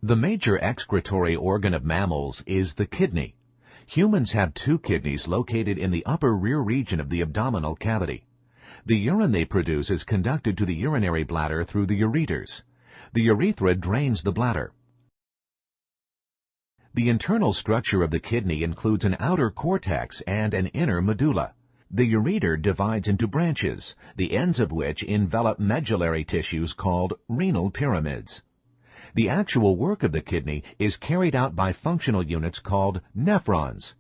The major excretory organ of mammals is the kidney. Humans have two kidneys located in the upper rear region of the abdominal cavity. The urine they produce is conducted to the urinary bladder through the ureters. The urethra drains the bladder. The internal structure of the kidney includes an outer cortex and an inner medulla. The ureter divides into branches, the ends of which envelop medullary tissues called renal pyramids. The actual work of the kidney is carried out by functional units called nephrons.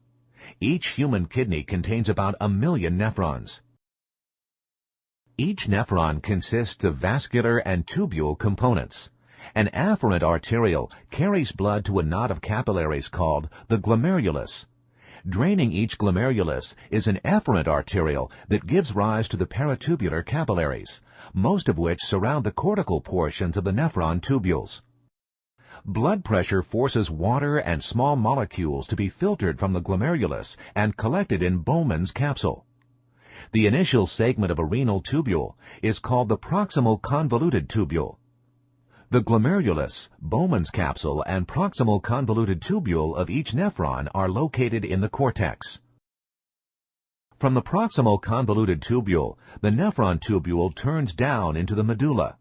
Each human kidney contains about 1 million nephrons. Each nephron consists of vascular and tubule components. An afferent arteriole carries blood to a knot of capillaries called the glomerulus. Draining each glomerulus is an efferent arteriole that gives rise to the peritubular capillaries, most of which surround the cortical portions of the nephron tubules. Blood pressure forces water and small molecules to be filtered from the glomerulus and collected in Bowman's capsule. The initial segment of a renal tubule is called the proximal convoluted tubule. The glomerulus, Bowman's capsule, and proximal convoluted tubule of each nephron are located in the cortex. From the proximal convoluted tubule, the nephron tubule turns down into the medulla.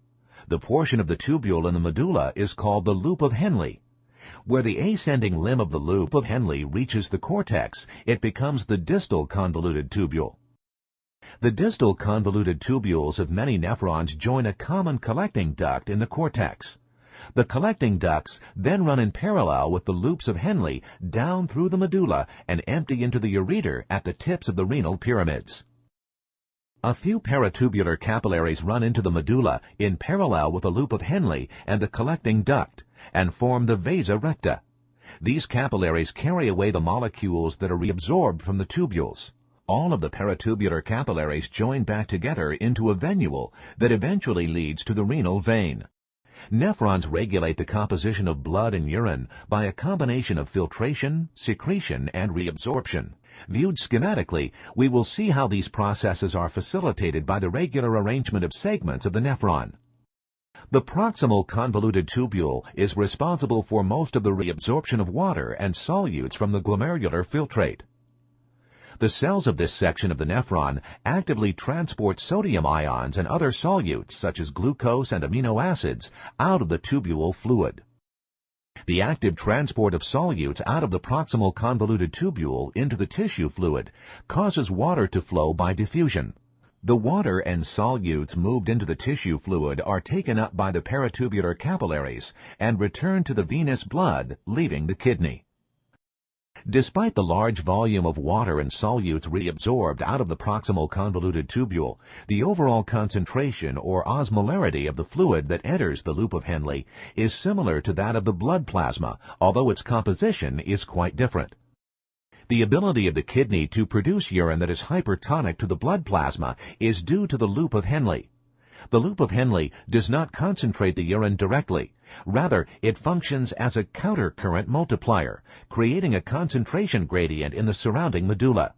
The portion of the tubule in the medulla is called the loop of Henle. Where the ascending limb of the loop of Henle reaches the cortex, it becomes the distal convoluted tubule. The distal convoluted tubules of many nephrons join a common collecting duct in the cortex. The collecting ducts then run in parallel with the loops of Henle down through the medulla and empty into the ureter at the tips of the renal pyramids. A few peritubular capillaries run into the medulla in parallel with the loop of Henle and the collecting duct and form the vasa recta. These capillaries carry away the molecules that are reabsorbed from the tubules. All of the peritubular capillaries join back together into a venule that eventually leads to the renal vein. Nephrons regulate the composition of blood and urine by a combination of filtration, secretion, and reabsorption. Viewed schematically, we will see how these processes are facilitated by the regular arrangement of segments of the nephron. The proximal convoluted tubule is responsible for most of the reabsorption of water and solutes from the glomerular filtrate. The cells of this section of the nephron actively transport sodium ions and other solutes, such as glucose and amino acids, out of the tubule fluid. The active transport of solutes out of the proximal convoluted tubule into the tissue fluid causes water to flow by diffusion. The water and solutes moved into the tissue fluid are taken up by the peritubular capillaries and returned to the venous blood, leaving the kidney. Despite the large volume of water and solutes reabsorbed out of the proximal convoluted tubule, the overall concentration or osmolarity of the fluid that enters the loop of Henle is similar to that of the blood plasma, although its composition is quite different. The ability of the kidney to produce urine that is hypertonic to the blood plasma is due to the loop of Henle. The loop of Henle does not concentrate the urine directly. Rather, it functions as a countercurrent multiplier, creating a concentration gradient in the surrounding medulla.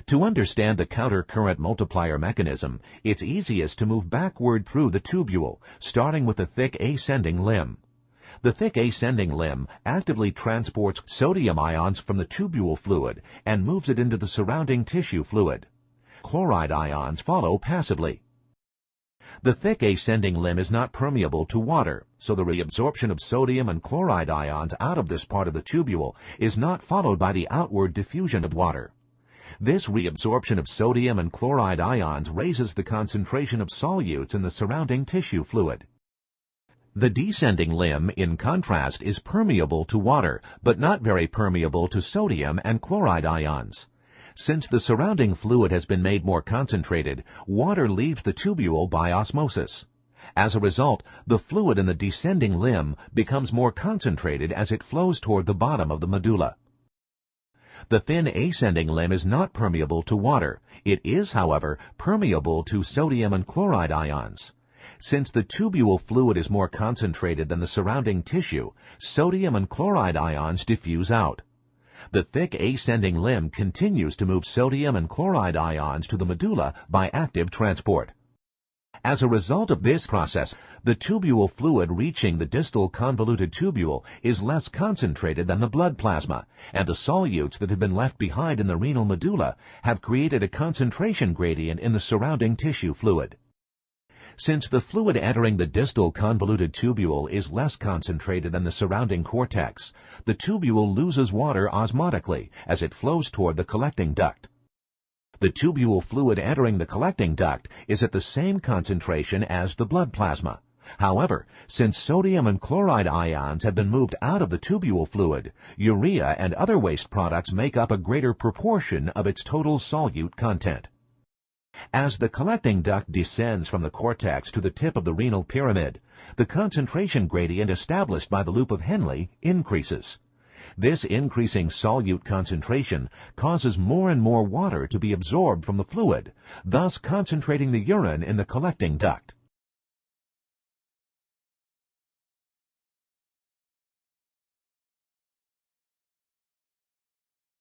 To understand the countercurrent multiplier mechanism, it's easiest to move backward through the tubule, starting with the thick ascending limb. The thick ascending limb actively transports sodium ions from the tubule fluid and moves it into the surrounding tissue fluid. Chloride ions follow passively. The thick ascending limb is not permeable to water, so the reabsorption of sodium and chloride ions out of this part of the tubule is not followed by the outward diffusion of water. This reabsorption of sodium and chloride ions raises the concentration of solutes in the surrounding tissue fluid. The descending limb, in contrast, is permeable to water, but not very permeable to sodium and chloride ions. Since the surrounding fluid has been made more concentrated, water leaves the tubule by osmosis. As a result, the fluid in the descending limb becomes more concentrated as it flows toward the bottom of the medulla. The thin ascending limb is not permeable to water. It is, however, permeable to sodium and chloride ions. Since the tubule fluid is more concentrated than the surrounding tissue, sodium and chloride ions diffuse out. The thick ascending limb continues to move sodium and chloride ions to the medulla by active transport. As a result of this process, the tubule fluid reaching the distal convoluted tubule is less concentrated than the blood plasma, and the solutes that have been left behind in the renal medulla have created a concentration gradient in the surrounding tissue fluid. Since the fluid entering the distal convoluted tubule is less concentrated than the surrounding cortex, the tubule loses water osmotically as it flows toward the collecting duct. The tubule fluid entering the collecting duct is at the same concentration as the blood plasma. However, since sodium and chloride ions have been moved out of the tubule fluid, urea and other waste products make up a greater proportion of its total solute content. As the collecting duct descends from the cortex to the tip of the renal pyramid, the concentration gradient established by the loop of Henle increases. This increasing solute concentration causes more and more water to be absorbed from the fluid, thus concentrating the urine in the collecting duct.